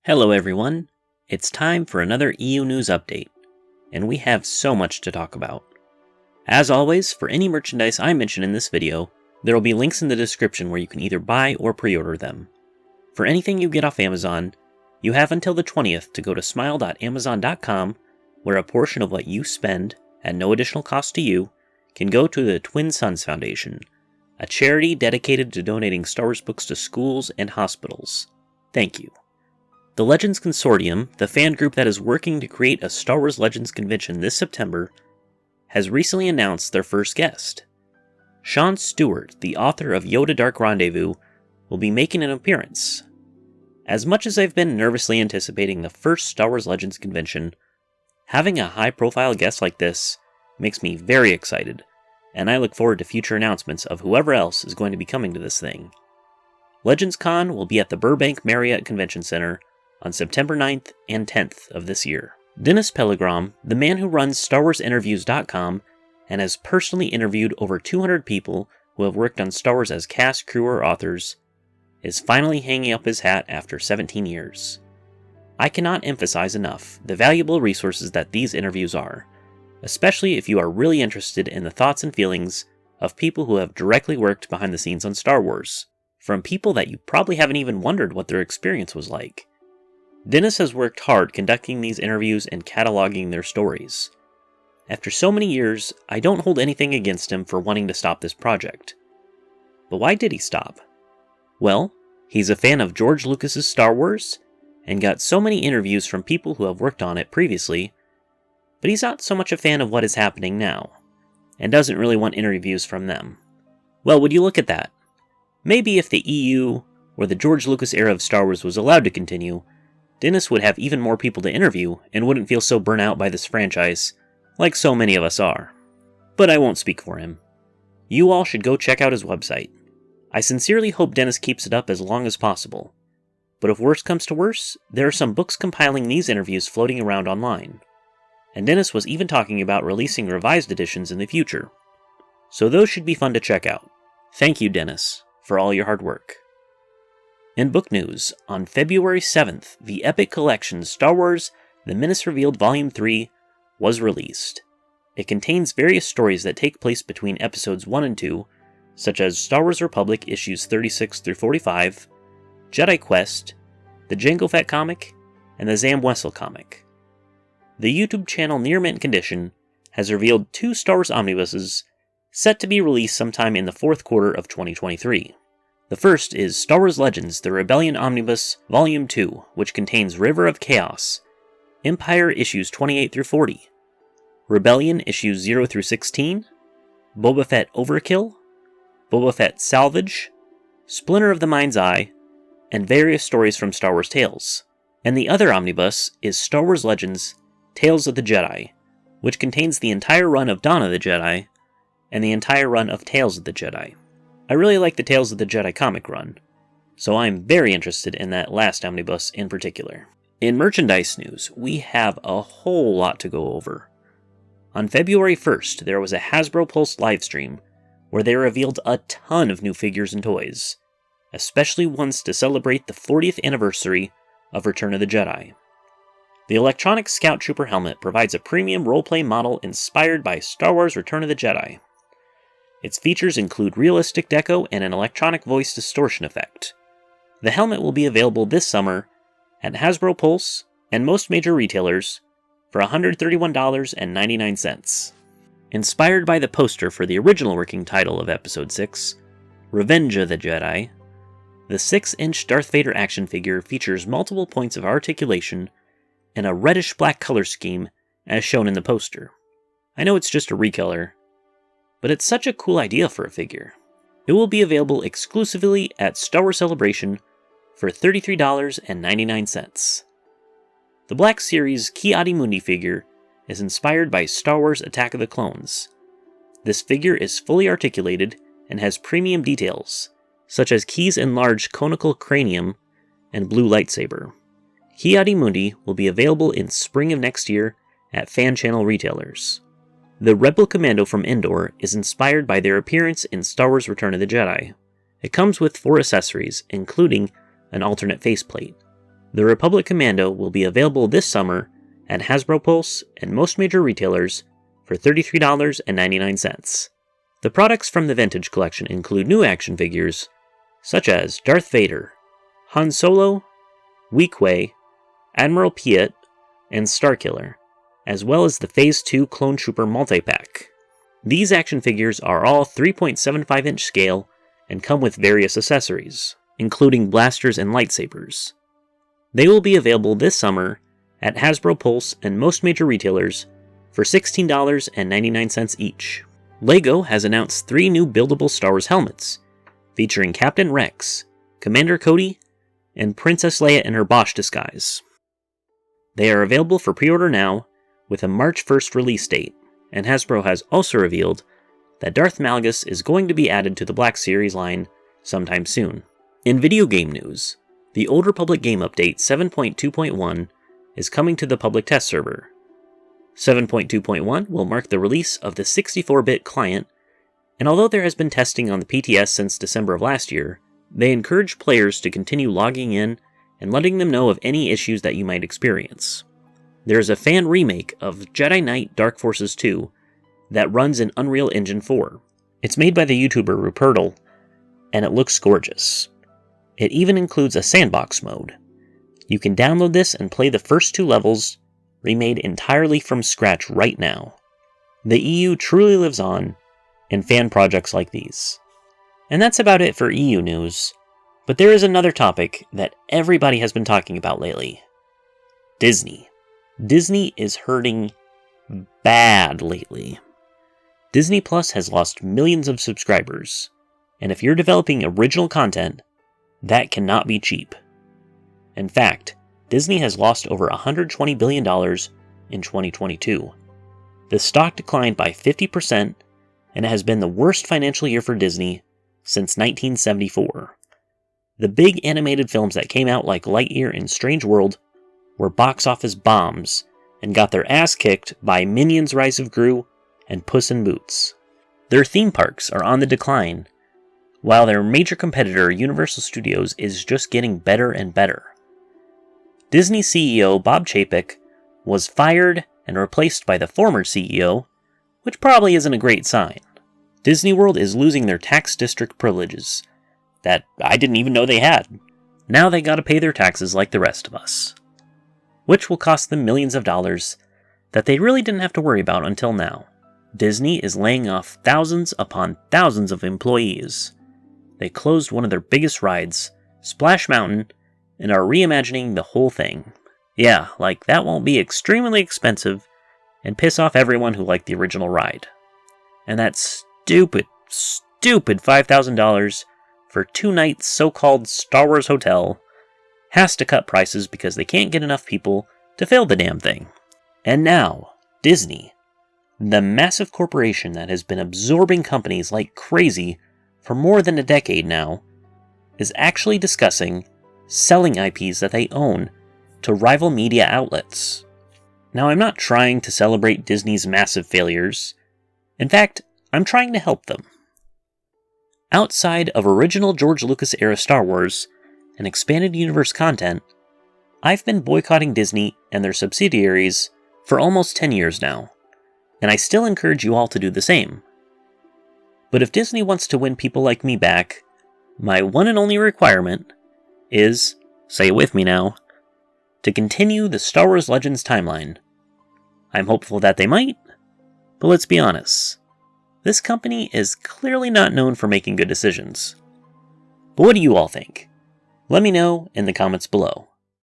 Hello everyone, it's time for another EU News update, and we have so much to talk about. As always, for any merchandise I mention in this video, there will be links in the description where you can either buy or pre-order them. For anything you get off Amazon, you have until the 20th to go to smile.amazon.com, where a portion of what you spend, at no additional cost to you, can go to the Twin Suns Foundation, a charity dedicated to donating Star Wars books to schools and hospitals. Thank you. The Legends Consortium, the fan group that is working to create a Star Wars Legends convention this September, has recently announced their first guest. Sean Stewart, the author of Yoda Dark Rendezvous, will be making an appearance. As much as I've been nervously anticipating the first Star Wars Legends convention, having a high-profile guest like this makes me very excited, and I look forward to future announcements of whoever else is going to be coming to this thing. Legends Con will be at the Burbank Marriott Convention Center on September 9th and 10th of this year. Dennis Pellegrom, the man who runs StarWarsInterviews.com and has personally interviewed over 200 people who have worked on Star Wars as cast, crew, or authors, is finally hanging up his hat after 17 years. I cannot emphasize enough the valuable resources that these interviews are, especially if you are really interested in the thoughts and feelings of people who have directly worked behind the scenes on Star Wars, from people that you probably haven't even wondered what their experience was like. Dennis has worked hard conducting these interviews and cataloging their stories. After so many years, I don't hold anything against him for wanting to stop this project. But why did he stop? Well, he's a fan of George Lucas's Star Wars, and got so many interviews from people who have worked on it previously, but he's not so much a fan of what is happening now, and doesn't really want interviews from them. Well, would you look at that? Maybe if the EU, or the George Lucas era of Star Wars was allowed to continue, Dennis would have even more people to interview and wouldn't feel so burnt out by this franchise, like so many of us are. But I won't speak for him. You all should go check out his website. I sincerely hope Dennis keeps it up as long as possible. But if worse comes to worse, there are some books compiling these interviews floating around online. And Dennis was even talking about releasing revised editions in the future. So those should be fun to check out. Thank you, Dennis, for all your hard work. In book news, on February 7th, the epic collection Star Wars The Menace Revealed Volume 3 was released. It contains various stories that take place between episodes 1 and 2, such as Star Wars Republic issues 36 through 45, Jedi Quest, the Jango Fett comic, and the Zam Wesell comic. The YouTube channel Near Mint Condition has revealed 2 Star Wars omnibuses set to be released sometime in the fourth quarter of 2023. The first is Star Wars Legends The Rebellion Omnibus Volume 2, which contains River of Chaos, Empire issues 28 through 40, Rebellion issues 0 through 16, Boba Fett Overkill, Boba Fett Salvage, Splinter of the Mind's Eye, and various stories from Star Wars Tales. And the other omnibus is Star Wars Legends Tales of the Jedi, which contains the entire run of Dawn of the Jedi and the entire run of Tales of the Jedi. I really like the Tales of the Jedi comic run, so I'm very interested in that last omnibus in particular. In merchandise news, we have a whole lot to go over. On February 1st, there was a Hasbro Pulse livestream where they revealed a ton of new figures and toys, especially ones to celebrate the 40th anniversary of Return of the Jedi. The electronic Scout Trooper helmet provides a premium roleplay model inspired by Star Wars Return of the Jedi. Its features include realistic deco and an electronic voice distortion effect. The helmet will be available this summer at Hasbro Pulse and most major retailers for $131.99. Inspired by the poster for the original working title of Episode 6, Revenge of the Jedi, the 6-inch Darth Vader action figure features multiple points of articulation and a reddish-black color scheme as shown in the poster. I know it's just a recolor, but it's such a cool idea for a figure. It will be available exclusively at Star Wars Celebration for $33.99. The Black Series Ki-Adi-Mundi figure is inspired by Star Wars Attack of the Clones. This figure is fully articulated and has premium details, such as Ki's enlarged conical cranium and blue lightsaber. Ki-Adi-Mundi will be available in spring of next year at fan channel retailers. The Rebel Commando from Endor is inspired by their appearance in Star Wars Return of the Jedi. It comes with 4 accessories, including an alternate faceplate. The Republic Commando will be available this summer at Hasbro Pulse and most major retailers for $33.99. The products from the Vintage Collection include new action figures such as Darth Vader, Han Solo, Weequay, Admiral Piet, and Starkiller, as well as the Phase 2 Clone Trooper multi-pack. These action figures are all 3.75-inch scale and come with various accessories, including blasters and lightsabers. They will be available this summer at Hasbro Pulse and most major retailers for $16.99 each. LEGO has announced 3 new buildable Star Wars helmets, featuring Captain Rex, Commander Cody, and Princess Leia in her Boushh disguise. They are available for pre-order now, with a March 1st release date, and Hasbro has also revealed that Darth Malgus is going to be added to the Black Series line sometime soon. In video game news, the Old Republic game update 7.2.1 is coming to the public test server. 7.2.1 will mark the release of the 64-bit client, and although there has been testing on the PTS since December of last year, they encourage players to continue logging in and letting them know of any issues that you might experience. There is a fan remake of Jedi Knight Dark Forces 2 that runs in Unreal Engine 4. It's made by the YouTuber Rupertle, and it looks gorgeous. It even includes a sandbox mode. You can download this and play the first 2 levels, remade entirely from scratch right now. The EU truly lives on in fan projects like these. And that's about it for EU news, but there is another topic that everybody has been talking about lately. Disney. Disney is hurting bad lately. Disney Plus has lost millions of subscribers, and if you're developing original content, that cannot be cheap. In fact, Disney has lost over $120 billion in 2022. The stock declined by 50%, and it has been the worst financial year for Disney since 1974. The big animated films that came out like Lightyear and Strange World were box office bombs and got their ass kicked by Minions: Rise of Gru and Puss in Boots. Their theme parks are on the decline, while their major competitor Universal Studios is just getting better and better. Disney CEO Bob Chapek was fired and replaced by the former CEO, which probably isn't a great sign. Disney World is losing their tax district privileges that I didn't even know they had. Now they gotta pay their taxes like the rest of us, which will cost them millions of dollars that they really didn't have to worry about until now. Disney is laying off thousands upon thousands of employees. They closed one of their biggest rides, Splash Mountain, and are reimagining the whole thing. Yeah, like that won't be extremely expensive and piss off everyone who liked the original ride. And that stupid $5,000 for 2 nights so-called Star Wars hotel has to cut prices because they can't get enough people to fill the damn thing. And now, Disney, the massive corporation that has been absorbing companies like crazy for more than a decade now, is actually discussing selling IPs that they own to rival media outlets. Now, I'm not trying to celebrate Disney's massive failures. In fact, I'm trying to help them. Outside of original George Lucas era Star Wars and expanded universe content, I've been boycotting Disney and their subsidiaries for almost 10 years now, and I still encourage you all to do the same. But if Disney wants to win people like me back, my one and only requirement is, say it with me now, to continue the Star Wars Legends timeline. I'm hopeful that they might, but let's be honest, this company is clearly not known for making good decisions. But what do you all think? Let me know in the comments below.